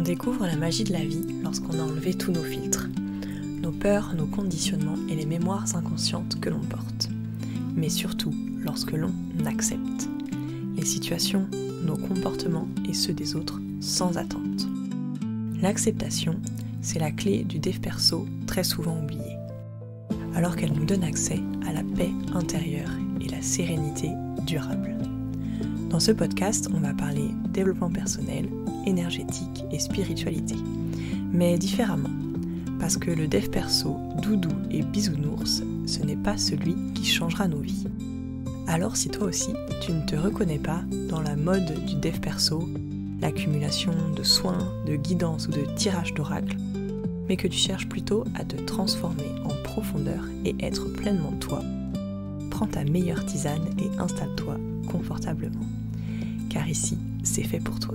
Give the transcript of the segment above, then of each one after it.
On découvre la magie de la vie lorsqu'on a enlevé tous nos filtres, nos peurs, nos conditionnements et les mémoires inconscientes que l'on porte. Mais surtout lorsque l'on accepte les situations, nos comportements et ceux des autres sans attente. L'acceptation, c'est la clé du dev perso très souvent oubliée, alors qu'elle nous donne accès à la paix intérieure et la sérénité durable. Dans ce podcast, on va parler développement personnel, énergétique et spiritualité, mais différemment, parce que le dev perso, doudou et bisounours, ce n'est pas celui qui changera nos vies. Alors si toi aussi, tu ne te reconnais pas dans la mode du dev perso, l'accumulation de soins, de guidance ou de tirage d'oracle, mais que tu cherches plutôt à te transformer en profondeur et être pleinement toi, prends ta meilleure tisane et installe-toi confortablement, car ici, c'est fait pour toi.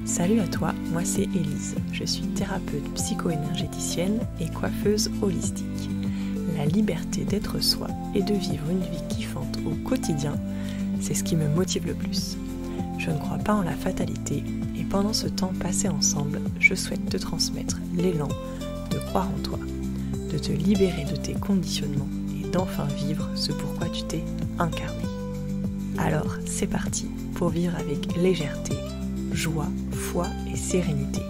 Salut à toi, moi c'est Élise, je suis thérapeute psycho-énergéticienne et coiffeuse holistique. La liberté d'être soi et de vivre une vie kiffante au quotidien, c'est ce qui me motive le plus. Je ne crois pas en la fatalité et pendant ce temps passé ensemble, je souhaite te transmettre l'élan de croire en toi, de te libérer de tes conditionnements et d'enfin vivre ce pourquoi tu t'es incarné. Alors c'est parti pour vivre avec légèreté, joie, foi et sérénité,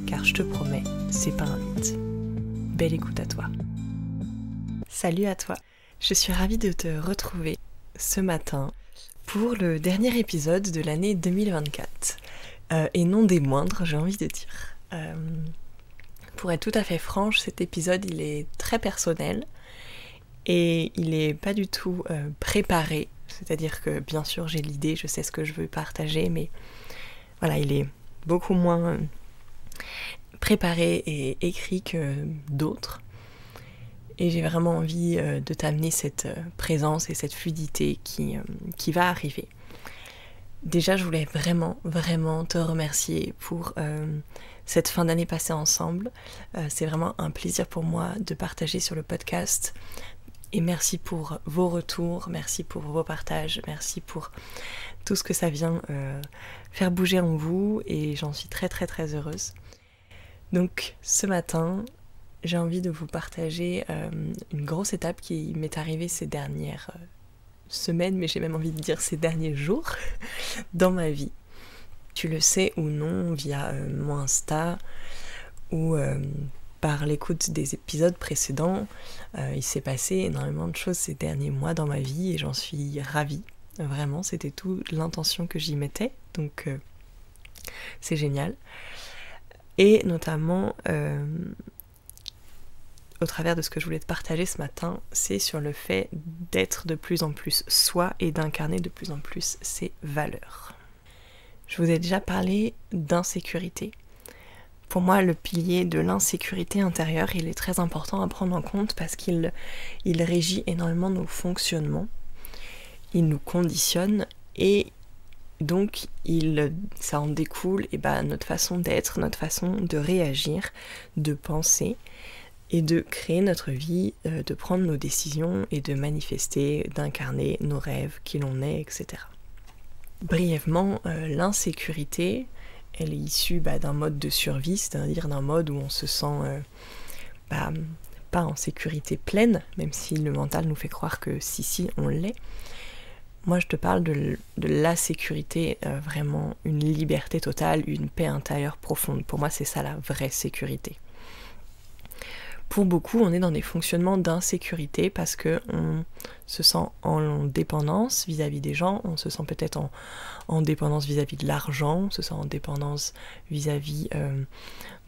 car je te promets, c'est pas un mythe. Belle écoute à toi. Salut à toi, je suis ravie de te retrouver ce matin pour le dernier épisode de l'année 2024. Et non des moindres, j'ai envie de dire. Pour être tout à fait franche, cet épisode il est très personnel et il est pas du tout préparé. C'est-à-dire que bien sûr j'ai l'idée, je sais ce que je veux partager, mais voilà, il est beaucoup moins préparé et écrit que d'autres. Et j'ai vraiment envie de t'amener cette présence et cette fluidité qui va arriver. Déjà, je voulais vraiment te remercier pour cette fin d'année passée ensemble. C'est vraiment un plaisir pour moi de partager sur le podcast. Et merci pour vos retours, merci pour vos partages, merci pour tout ce que ça vient faire bouger en vous. Et j'en suis très heureuse. Donc, ce matin, j'ai envie de vous partager une grosse étape qui m'est arrivée ces dernières semaines, mais j'ai même envie de dire ces derniers jours dans ma vie. Tu le sais ou non via mon Insta ou par l'écoute des épisodes précédents, il s'est passé énormément de choses ces derniers mois dans ma vie et j'en suis ravie. Vraiment, c'était toute l'intention que j'y mettais, donc c'est génial. Et notamment au travers de ce que je voulais te partager ce matin, c'est sur le fait d'être de plus en plus soi et d'incarner de plus en plus ses valeurs. Je vous ai déjà parlé d'insécurité. Pour moi, le pilier de l'insécurité intérieure, il est très important à prendre en compte parce qu'il régit énormément nos fonctionnements, il nous conditionne et donc ça en découle notre façon d'être, notre façon de réagir, de penser, et de créer notre vie, de prendre nos décisions et de manifester, d'incarner nos rêves, qui l'on est, etc. Brièvement, l'insécurité, elle est issue d'un mode de survie, c'est-à-dire d'un mode où on se sent pas en sécurité pleine, même si le mental nous fait croire que si, on l'est. Moi, je te parle de la sécurité, vraiment une liberté totale, une paix intérieure profonde. Pour moi, c'est ça la vraie sécurité. Pour beaucoup, on est dans des fonctionnements d'insécurité parce qu'on se sent en dépendance vis-à-vis des gens, on se sent peut-être en dépendance vis-à-vis de l'argent, on se sent en dépendance vis-à-vis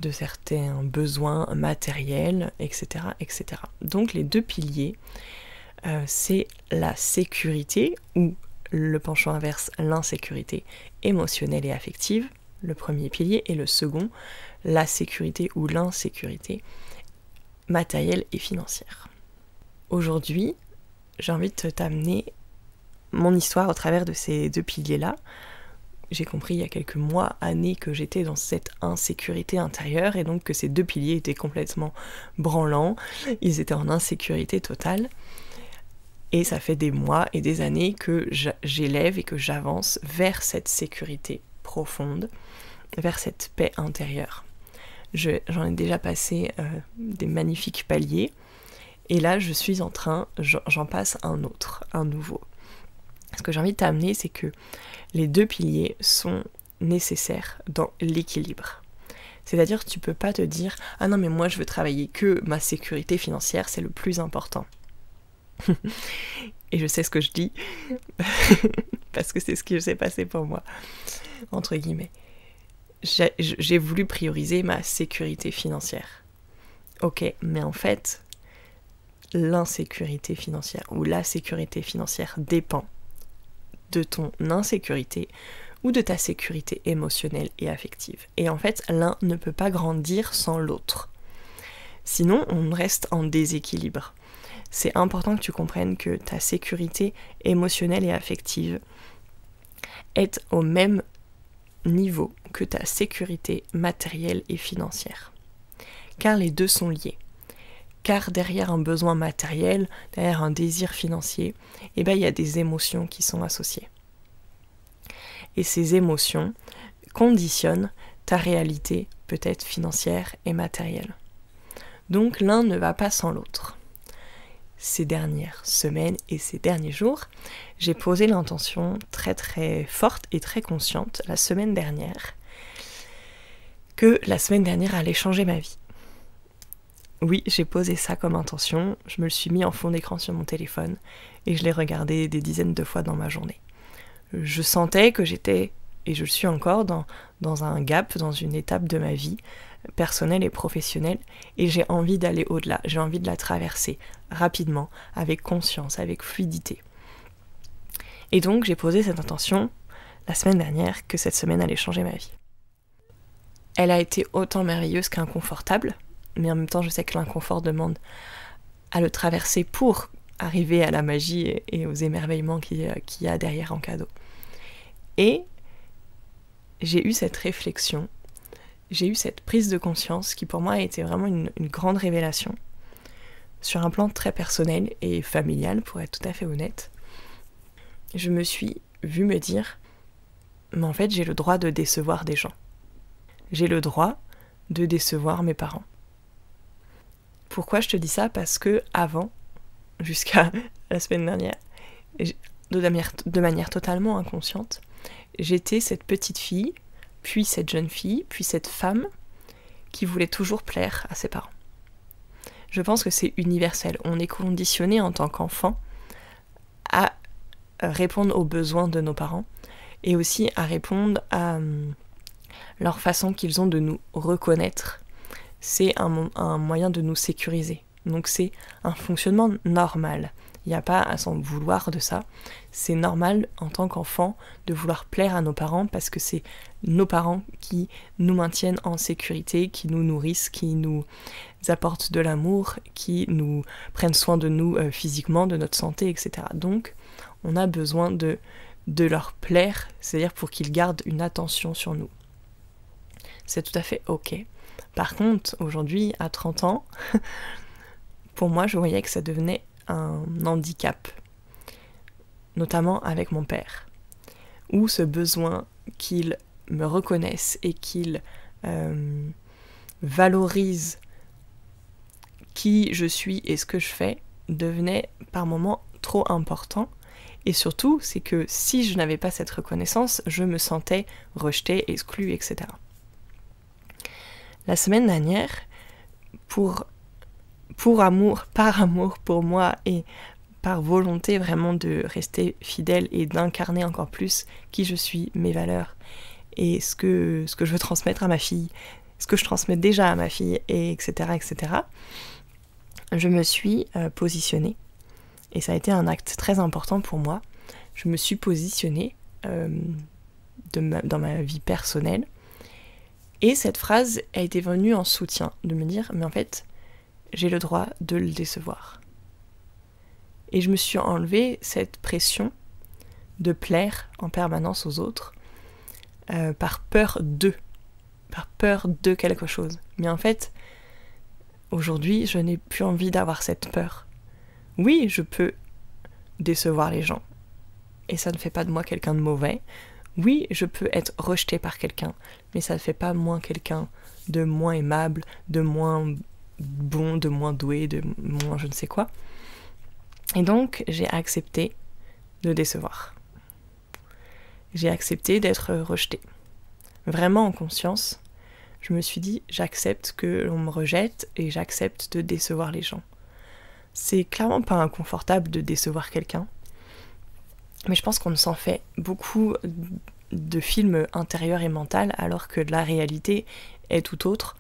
de certains besoins matériels, etc., etc. Donc les deux piliers, c'est la sécurité ou le penchant inverse, l'insécurité émotionnelle et affective, le premier pilier, et le second, la sécurité ou l'insécurité matérielle et financière. Aujourd'hui, j'ai envie de t'amener mon histoire au travers de ces deux piliers-là. J'ai compris il y a quelques mois, années, que j'étais dans cette insécurité intérieure et donc que ces deux piliers étaient complètement branlants, ils étaient en insécurité totale. Et ça fait des mois et des années que j'élève et que j'avance vers cette sécurité profonde, vers cette paix intérieure. J'en ai déjà passé des magnifiques paliers, et là j'en passe un autre, un nouveau. Ce que j'ai envie de t'amener, c'est que les 2 piliers sont nécessaires dans l'équilibre. C'est-à-dire que tu peux pas te dire « Ah non, mais moi je veux travailler que ma sécurité financière, c'est le plus important. » Et je sais ce que je dis, parce que c'est ce qui s'est passé pour moi, entre guillemets. J'ai voulu prioriser ma sécurité financière. Ok, mais en fait, l'insécurité financière ou la sécurité financière dépend de ton insécurité ou de ta sécurité émotionnelle et affective. Et en fait, l'un ne peut pas grandir sans l'autre. Sinon, on reste en déséquilibre. C'est important que tu comprennes que ta sécurité émotionnelle et affective est au même niveau que ta sécurité matérielle et financière. Car les 2 sont liés. Car derrière un besoin matériel, derrière un désir financier, il y a des émotions qui sont associées. Et ces émotions conditionnent ta réalité peut-être financière et matérielle. Donc l'un ne va pas sans l'autre. Ces dernières semaines et ces derniers jours, j'ai posé l'intention très très forte et très consciente la semaine dernière que la semaine dernière allait changer ma vie. Oui, j'ai posé ça comme intention, je me le suis mis en fond d'écran sur mon téléphone et je l'ai regardé des dizaines de fois dans ma journée. Je sentais que j'étais, et je le suis encore, dans un gap, dans une étape de ma vie personnelle et professionnelle, et j'ai envie d'aller au-delà, j'ai envie de la traverser rapidement, avec conscience, avec fluidité. Et donc j'ai posé cette intention la semaine dernière que cette semaine allait changer ma vie. Elle a été autant merveilleuse qu'inconfortable, mais en même temps je sais que l'inconfort demande à le traverser pour arriver à la magie et aux émerveillements qu'il y a derrière en cadeau. Et j'ai eu cette réflexion, j'ai eu cette prise de conscience qui pour moi a été vraiment une grande révélation sur un plan très personnel et familial, pour être tout à fait honnête. Je me suis vue me dire, mais en fait j'ai le droit de décevoir des gens. J'ai le droit de décevoir mes parents. Pourquoi je te dis ça ? Parce que avant, jusqu'à la semaine dernière, de manière totalement inconsciente, j'étais cette petite fille, puis cette jeune fille, puis cette femme qui voulait toujours plaire à ses parents. Je pense que c'est universel. On est conditionné en tant qu'enfant à répondre aux besoins de nos parents et aussi à répondre à leur façon qu'ils ont de nous reconnaître. C'est un moyen de nous sécuriser. Donc c'est un fonctionnement normal. Il n'y a pas à s'en vouloir de ça. C'est normal en tant qu'enfant de vouloir plaire à nos parents parce que c'est nos parents qui nous maintiennent en sécurité, qui nous nourrissent, qui nous apportent de l'amour, qui nous prennent soin de nous physiquement, de notre santé, etc. Donc on a besoin de leur plaire, c'est-à-dire pour qu'ils gardent une attention sur nous. C'est tout à fait ok. Par contre, aujourd'hui, à 30 ans, pour moi, je voyais que ça devenait un handicap, notamment avec mon père, où ce besoin qu'il me reconnaisse et qu'il valorise qui je suis et ce que je fais devenait par moments trop important. Et surtout, c'est que si je n'avais pas cette reconnaissance, je me sentais rejetée, exclue, etc. La semaine dernière, par amour pour moi et par volonté vraiment de rester fidèle et d'incarner encore plus qui je suis, mes valeurs et ce que je veux transmettre à ma fille, ce que je transmets déjà à ma fille, et etc., etc., je me suis positionnée. Et ça a été un acte très important pour moi. Je me suis positionnée dans ma vie personnelle. Et cette phrase a été venue en soutien, de me dire, mais en fait, j'ai le droit de le décevoir. Et je me suis enlevé cette pression de plaire en permanence aux autres par peur de quelque chose. Mais en fait, aujourd'hui, je n'ai plus envie d'avoir cette peur. Oui, je peux décevoir les gens. Et ça ne fait pas de moi quelqu'un de mauvais Oui, je peux être rejetée par quelqu'un, mais ça ne fait pas moins quelqu'un de moins aimable, de moins bon, de moins doué, de moins je ne sais quoi. Et donc, j'ai accepté de décevoir. J'ai accepté d'être rejetée. Vraiment en conscience, je me suis dit, j'accepte que l'on me rejette et j'accepte de décevoir les gens. C'est clairement pas inconfortable de décevoir quelqu'un, mais je pense qu'on s'en fait beaucoup de films intérieurs et mentaux, alors que la réalité est tout autre.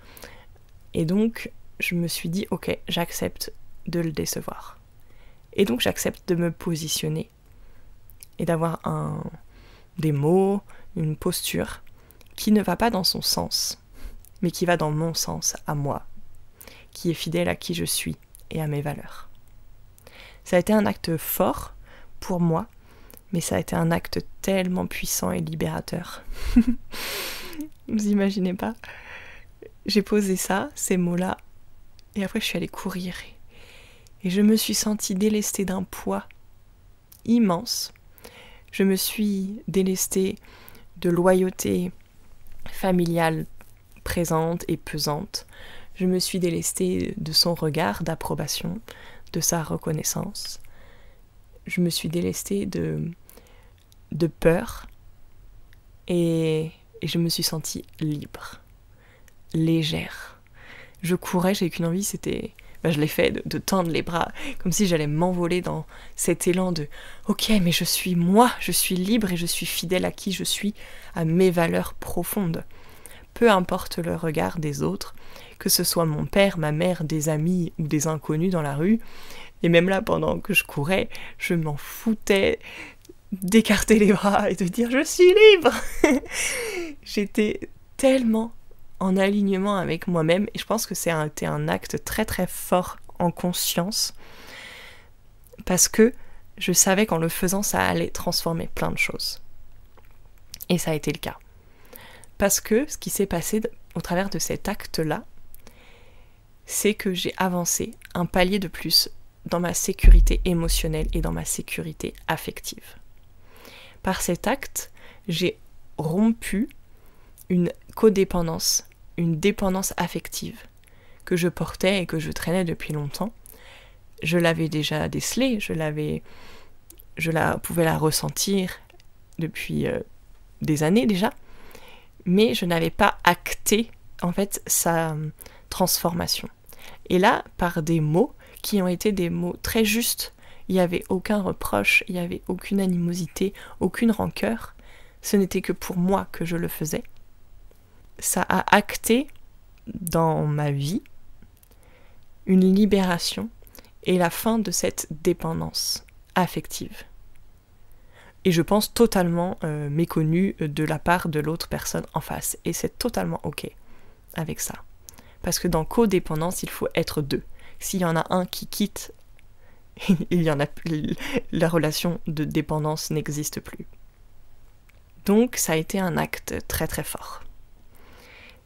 Et donc, je me suis dit, ok, j'accepte de le décevoir. Et donc, j'accepte de me positionner et d'avoir des mots, une posture qui ne va pas dans son sens, mais qui va dans mon sens, à moi, qui est fidèle à qui je suis et à mes valeurs. Ça a été un acte fort pour moi, mais ça a été un acte tellement puissant et libérateur. Vous imaginez pas? J'ai posé ça, ces mots-là, et après je suis allée courir. Et je me suis sentie délestée d'un poids immense. Je me suis délestée de loyauté familiale présente et pesante. Je me suis délestée de son regard d'approbation, de sa reconnaissance. Je me suis délestée de peur et je me suis sentie libre, légère. Je courais, j'avais qu'une envie, c'était... je l'ai fait, de tendre les bras, comme si j'allais m'envoler dans cet élan de « Ok, mais je suis moi, je suis libre et je suis fidèle à qui je suis, à mes valeurs profondes. » Peu importe le regard des autres, que ce soit mon père, ma mère, des amis ou des inconnus dans la rue, et même là, pendant que je courais, je m'en foutais d'écarter les bras et de dire « Je suis libre !» J'étais tellement en alignement avec moi-même, et je pense que c'était un acte très très fort en conscience, parce que je savais qu'en le faisant, ça allait transformer plein de choses. Et ça a été le cas. Parce que ce qui s'est passé au travers de cet acte-là, c'est que j'ai avancé un palier de plus dans ma sécurité émotionnelle et dans ma sécurité affective. Par cet acte, j'ai rompu une codépendance, une dépendance affective que je portais et que je traînais depuis longtemps. Je l'avais déjà décelée, pouvais la ressentir depuis des années déjà, mais je n'avais pas acté en fait sa transformation. Et là, par des mots qui ont été des mots très justes, il n'y avait aucun reproche, il n'y avait aucune animosité, aucune rancœur, ce n'était que pour moi que je le faisais. Ça a acté dans ma vie une libération et la fin de cette dépendance affective. Et je pense totalement méconnue de la part de l'autre personne en face. Et c'est totalement ok avec ça. Parce que dans codépendance, il faut être deux. S'il y en a un qui quitte, la relation de dépendance n'existe plus. Donc ça a été un acte très très fort.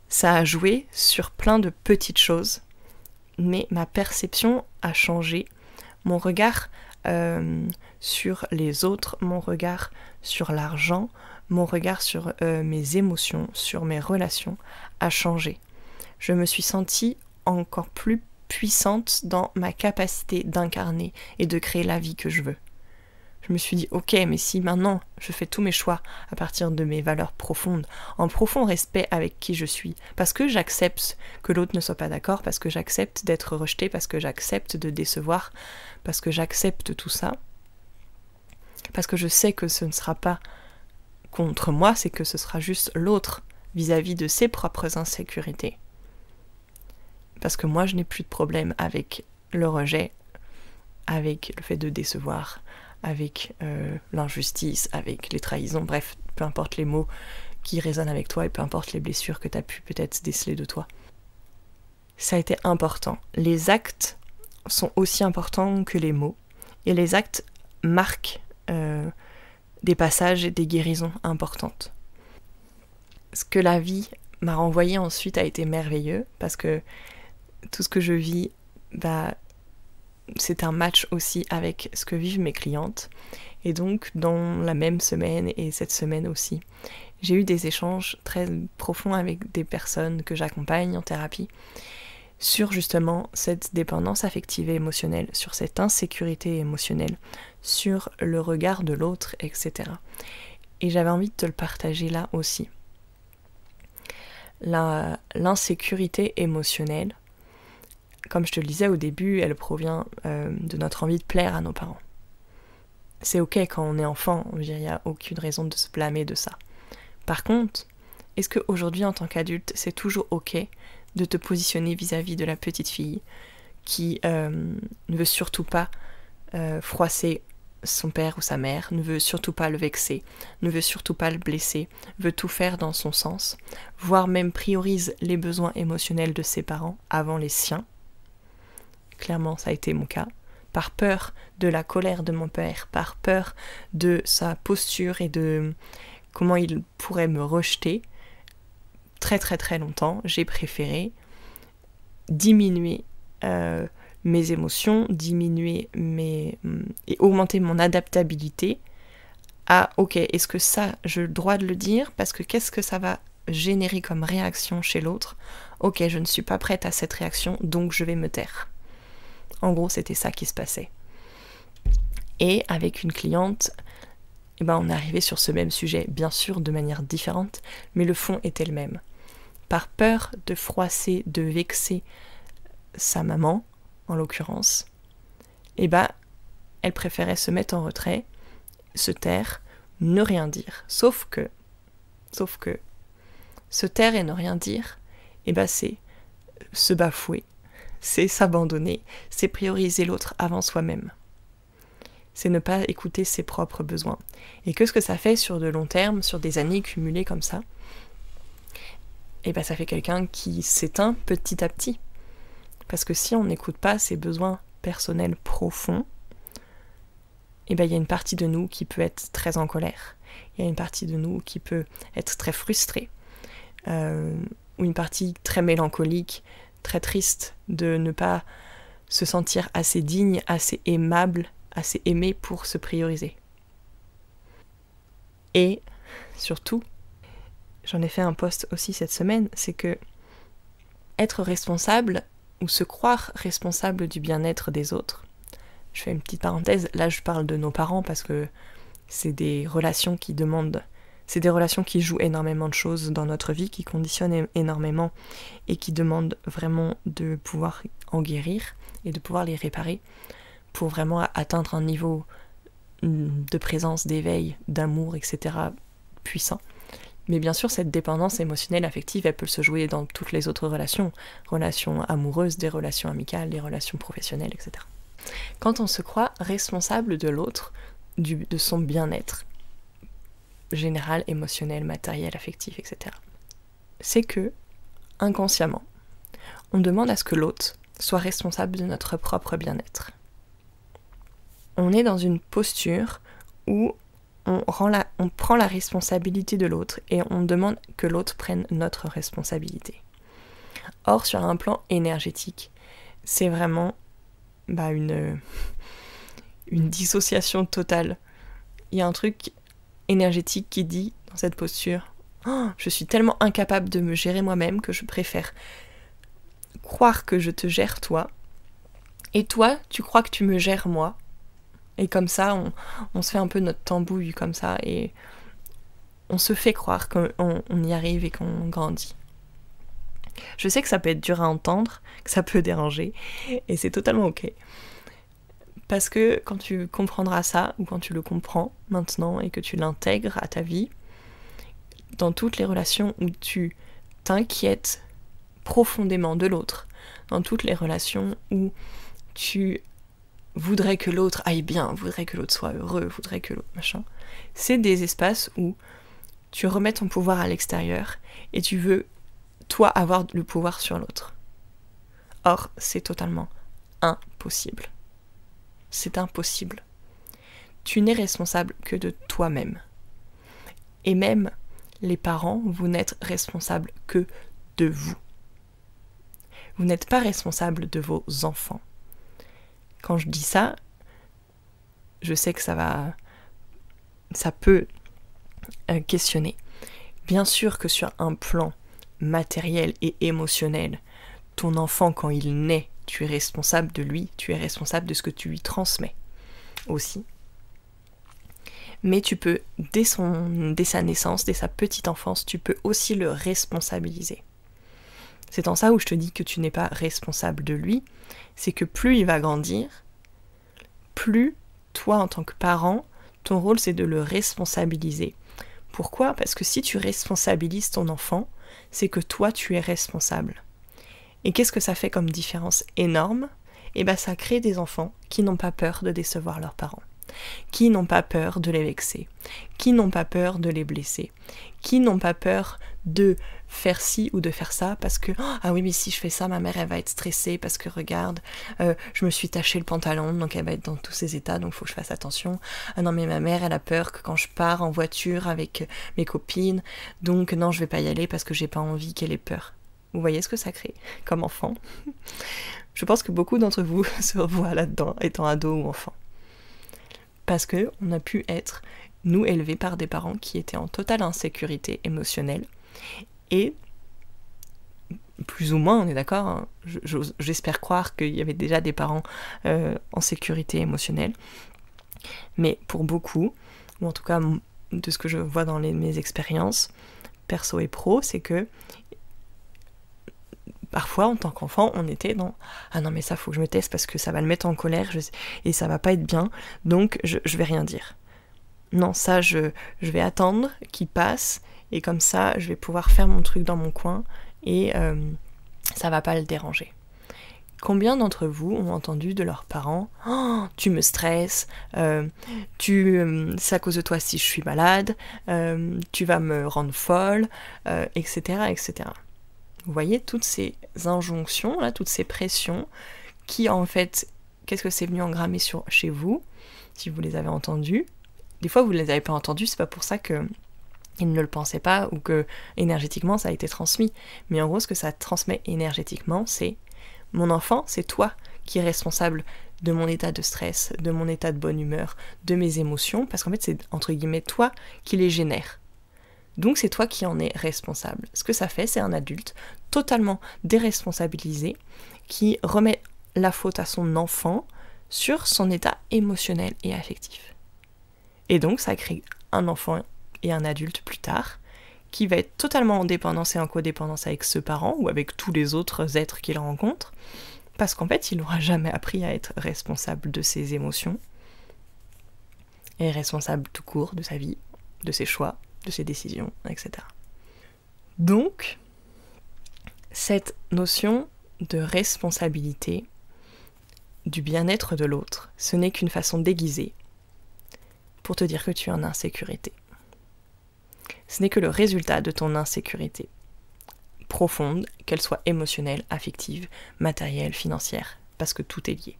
Ça a joué sur plein de petites choses, mais ma perception a changé. Mon regard sur les autres, mon regard sur l'argent, mon regard sur mes émotions, sur mes relations a changé. Je me suis sentie encore plus puissante dans ma capacité d'incarner et de créer la vie que je veux. Je me suis dit, ok, mais si maintenant je fais tous mes choix à partir de mes valeurs profondes, en profond respect avec qui je suis, parce que j'accepte que l'autre ne soit pas d'accord, parce que j'accepte d'être rejetée, parce que j'accepte de décevoir, parce que j'accepte tout ça, parce que je sais que ce ne sera pas contre moi, c'est que ce sera juste l'autre vis-à-vis de ses propres insécurités. Parce que moi, je n'ai plus de problème avec le rejet, avec le fait de décevoir, avec l'injustice, avec les trahisons, bref, peu importe les mots qui résonnent avec toi et peu importe les blessures que tu as pu peut-être déceler de toi. Ça a été important. Les actes sont aussi importants que les mots, et les actes marquent des passages et des guérisons importantes. Ce que la vie m'a renvoyé ensuite a été merveilleux, parce que tout ce que je vis c'est un match aussi avec ce que vivent mes clientes. Et donc, dans la même semaine et cette semaine aussi, j'ai eu des échanges très profonds avec des personnes que j'accompagne en thérapie sur justement cette dépendance affective et émotionnelle, sur cette insécurité émotionnelle, sur le regard de l'autre, etc. Et j'avais envie de te le partager là aussi. L'insécurité émotionnelle, comme je te le disais au début, elle provient de notre envie de plaire à nos parents. C'est ok quand on est enfant, il n'y a aucune raison de se blâmer de ça. Par contre, est-ce qu'aujourd'hui en tant qu'adulte, c'est toujours ok de te positionner vis-à-vis de la petite fille qui ne veut surtout pas froisser son père ou sa mère, ne veut surtout pas le vexer, ne veut surtout pas le blesser, veut tout faire dans son sens, voire même priorise les besoins émotionnels de ses parents avant les siens. Clairement, ça a été mon cas. Par peur de la colère de mon père, par peur de sa posture et de comment il pourrait me rejeter, très très très longtemps, j'ai préféré diminuer mes émotions, diminuer et augmenter mon adaptabilité à ok, est-ce que ça, j'ai le droit de le dire parce que qu'est-ce que ça va générer comme réaction chez l'autre? Ok, je ne suis pas prête à cette réaction, donc je vais me taire. En gros, c'était ça qui se passait. Et avec une cliente, on est arrivé sur ce même sujet, bien sûr de manière différente, mais le fond était le même. Par peur de froisser, de vexer sa maman, en l'occurrence, elle préférait se mettre en retrait, se taire, ne rien dire. Sauf que, se taire et ne rien dire, c'est se bafouer, c'est s'abandonner, c'est prioriser l'autre avant soi-même. C'est ne pas écouter ses propres besoins. Et qu'est-ce que ça fait sur de long terme, sur des années cumulées comme ça? Ça fait quelqu'un qui s'éteint petit à petit. Parce que si on n'écoute pas ses besoins personnels profonds, il y a une partie de nous qui peut être très en colère. Il y a une partie de nous qui peut être très frustrée. Ou une partie très mélancolique, très triste de ne pas se sentir assez digne, assez aimable, assez aimé pour se prioriser. Et surtout, j'en ai fait un post aussi cette semaine, c'est que être responsable ou se croire responsable du bien-être des autres, je fais une petite parenthèse, là je parle de nos parents parce que c'est des relations qui jouent énormément de choses dans notre vie, qui conditionnent énormément et qui demandent vraiment de pouvoir en guérir et de pouvoir les réparer pour vraiment atteindre un niveau de présence, d'éveil, d'amour, etc. puissant. Mais bien sûr, cette dépendance émotionnelle, affective, elle peut se jouer dans toutes les autres relations amoureuses, des relations amicales, des relations professionnelles, etc. Quand on se croit responsable de l'autre, de son bien-être, général, émotionnel, matériel, affectif, etc., c'est que, inconsciemment, on demande à ce que l'autre soit responsable de notre propre bien-être. On est dans une posture où on prend la responsabilité de l'autre et on demande que l'autre prenne notre responsabilité. Or, sur un plan énergétique, c'est vraiment une dissociation totale. Il y a un truc énergétique qui dit dans cette posture « Je suis tellement incapable de me gérer moi-même que je préfère croire que je te gère toi, et toi, tu crois que tu me gères moi. » Et comme ça, on se fait un peu notre tambouille comme ça, et on se fait croire qu'on y arrive et qu'on grandit. Je sais que ça peut être dur à entendre, que ça peut déranger, et c'est totalement ok. Parce que quand tu comprendras ça, ou quand tu le comprends maintenant, et que tu l'intègres à ta vie, dans toutes les relations où tu t'inquiètes profondément de l'autre, dans toutes les relations où tu voudrais que l'autre aille bien, voudrais que l'autre soit heureux, voudrais que l'autre machin, c'est des espaces où tu remets ton pouvoir à l'extérieur et tu veux, toi, avoir le pouvoir sur l'autre. Or, c'est totalement impossible. C'est impossible. Tu n'es responsable que de toi-même. Et même les parents, vous n'êtes responsables que de vous. Vous n'êtes pas responsable de vos enfants. Quand je dis ça, je sais que ça peut questionner. Bien sûr que sur un plan matériel et émotionnel, ton enfant, quand il naît, tu es responsable de lui, tu es responsable de ce que tu lui transmets aussi. Mais tu peux, dès sa naissance, dès sa petite enfance, tu peux aussi le responsabiliser. C'est en ça où je te dis que tu n'es pas responsable de lui, c'est que plus il va grandir, plus toi en tant que parent, ton rôle c'est de le responsabiliser. Pourquoi ? Parce que si tu responsabilises ton enfant, c'est que toi tu es responsable. Et qu'est-ce que ça fait comme différence énorme ? Eh bien ça crée des enfants qui n'ont pas peur de décevoir leurs parents, qui n'ont pas peur de les vexer, qui n'ont pas peur de les blesser, qui n'ont pas peur de faire ci ou de faire ça parce que ah oui mais si je fais ça ma mère elle va être stressée parce que regarde je me suis taché le pantalon donc elle va être dans tous ces états donc faut que je fasse attention. Ah non mais ma mère elle a peur que quand je pars en voiture avec mes copines donc non je vais pas y aller parce que j'ai pas envie qu'elle ait peur. Vous voyez ce que ça crée comme enfant? Je pense que beaucoup d'entre vous se revoient là-dedans étant ado ou enfant. Parce que on a pu être, nous, élevés par des parents qui étaient en totale insécurité émotionnelle. Et, plus ou moins, on est d'accord, hein, j'espère croire qu'il y avait déjà des parents en sécurité émotionnelle. Mais pour beaucoup, ou en tout cas de ce que je vois dans mes expériences, perso et pro, c'est que parfois, en tant qu'enfant, on était dans « Ah non, mais ça, faut que je me teste parce que ça va le mettre en colère et ça va pas être bien, donc je vais rien dire. » Non, ça, je vais attendre qu'il passe et comme ça, je vais pouvoir faire mon truc dans mon coin et ça va pas le déranger. Combien d'entre vous ont entendu de leurs parents « Oh, tu me stresses, c'est à cause de toi si je suis malade, tu vas me rendre folle, etc. etc. » Vous voyez toutes ces injonctions, là, toutes ces pressions qui, en fait, qu'est-ce que c'est venu engrammer chez vous, si vous les avez entendues. Des fois, vous ne les avez pas entendues, c'est pas pour ça qu'ils ne le pensaient pas ou que énergétiquement, ça a été transmis. Mais en gros, ce que ça transmet énergétiquement, c'est « Mon enfant, c'est toi qui es responsable de mon état de stress, de mon état de bonne humeur, de mes émotions, parce qu'en fait, c'est, entre guillemets, toi qui les génère. » Donc c'est toi qui en es responsable. Ce que ça fait, c'est un adulte totalement déresponsabilisé qui remet la faute à son enfant sur son état émotionnel et affectif. Et donc ça crée un enfant et un adulte plus tard qui va être totalement en dépendance et en codépendance avec ce parent ou avec tous les autres êtres qu'il rencontre parce qu'en fait, il n'aura jamais appris à être responsable de ses émotions et responsable tout court de sa vie, de ses choix, de ses décisions, etc. Donc, cette notion de responsabilité du bien-être de l'autre, ce n'est qu'une façon déguisée pour te dire que tu es en insécurité. Ce n'est que le résultat de ton insécurité profonde, qu'elle soit émotionnelle, affective, matérielle, financière, parce que tout est lié.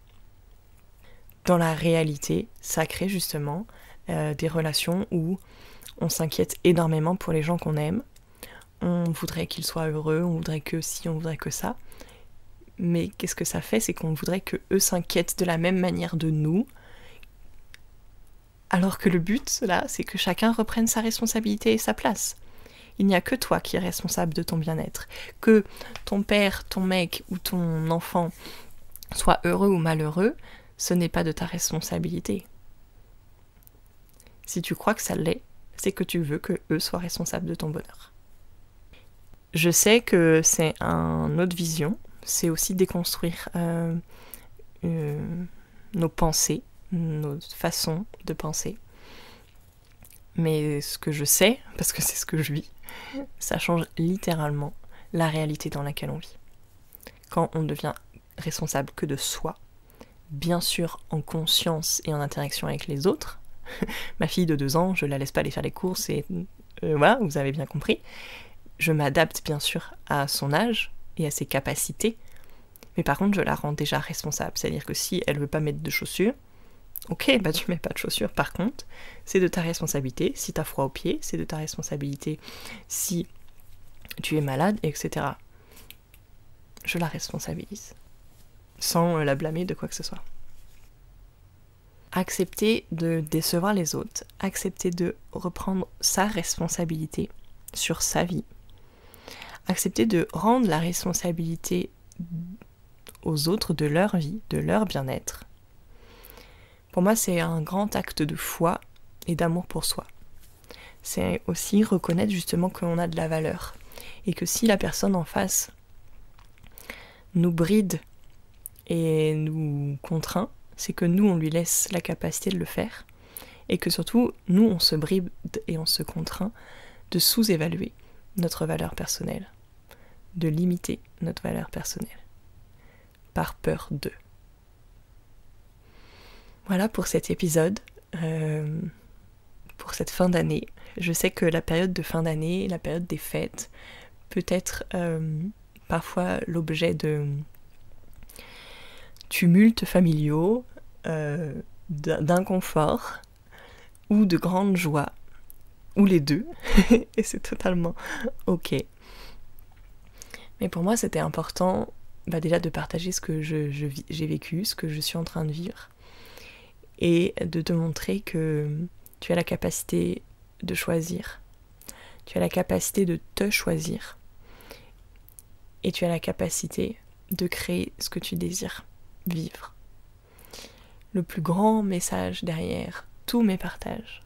Dans la réalité, ça crée justement des relations où on s'inquiète énormément pour les gens qu'on aime. On voudrait qu'ils soient heureux, on voudrait que ci, on voudrait que ça. Mais qu'est-ce que ça fait ? C'est qu'on voudrait qu'eux s'inquiètent de la même manière de nous. Alors que le but, là, c'est que chacun reprenne sa responsabilité et sa place. Il n'y a que toi qui es responsable de ton bien-être. Que ton père, ton mec ou ton enfant soit heureux ou malheureux, ce n'est pas de ta responsabilité. Si tu crois que ça l'est, c'est que tu veux que eux soient responsables de ton bonheur. Je sais que c'est une autre vision, c'est aussi déconstruire nos pensées, nos façons de penser. Mais ce que je sais, parce que c'est ce que je vis, ça change littéralement la réalité dans laquelle on vit. Quand on ne devient responsable que de soi, bien sûr en conscience et en interaction avec les autres, ma fille de 2 ans, je la laisse pas aller faire les courses et voilà, vous avez bien compris. Je m'adapte bien sûr à son âge et à ses capacités, mais par contre je la rends déjà responsable. C'est-à-dire que si elle veut pas mettre de chaussures, ok, bah tu mets pas de chaussures. Par contre, c'est de ta responsabilité. Si t'as froid aux pieds, c'est de ta responsabilité. Si tu es malade, etc. Je la responsabilise. Sans la blâmer de quoi que ce soit. accepter de décevoir les autres, accepter de reprendre sa responsabilité sur sa vie, accepter de rendre la responsabilité aux autres de leur vie, de leur bien-être. Pour moi, c'est un grand acte de foi et d'amour pour soi. C'est aussi reconnaître justement qu'on a de la valeur et que si la personne en face nous bride et nous contraint, c'est que nous, on lui laisse la capacité de le faire et que surtout, nous, on se bride et on se contraint de sous-évaluer notre valeur personnelle, de limiter notre valeur personnelle par peur d'eux. Voilà pour cet épisode, pour cette fin d'année. Je sais que la période de fin d'année, la période des fêtes, peut être parfois l'objet de tumultes familiaux, d'inconfort ou de grande joie, ou les deux, et c'est totalement ok. Mais pour moi, c'était important déjà de partager ce que j'ai vécu, ce que je suis en train de vivre, et de te montrer que tu as la capacité de choisir, tu as la capacité de te choisir, et tu as la capacité de créer ce que tu désires vivre. Le plus grand message derrière tous mes partages,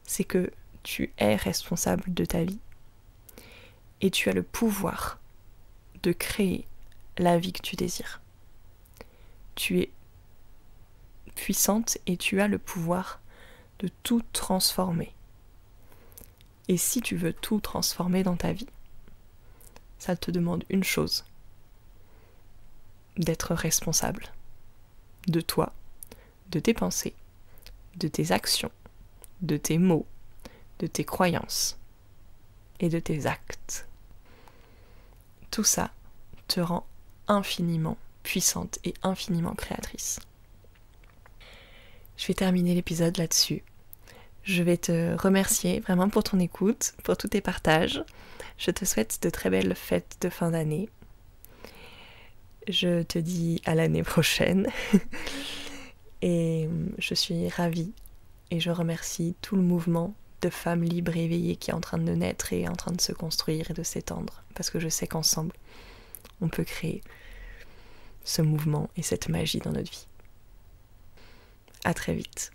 c'est que tu es responsable de ta vie et tu as le pouvoir de créer la vie que tu désires. Tu es puissante et tu as le pouvoir de tout transformer. Et si tu veux tout transformer dans ta vie, ça te demande une chose: d'être responsable de toi, de tes pensées, de tes actions, de tes mots, de tes croyances et de tes actes. Tout ça te rend infiniment puissante et infiniment créatrice. Je vais terminer l'épisode là-dessus. Je vais te remercier vraiment pour ton écoute, pour tous tes partages. Je te souhaite de très belles fêtes de fin d'année. Je te dis à l'année prochaine. Et je suis ravie et je remercie tout le mouvement de femmes libres et éveillées qui est en train de naître et en train de se construire et de s'étendre. Parce que je sais qu'ensemble, on peut créer ce mouvement et cette magie dans notre vie. À très vite.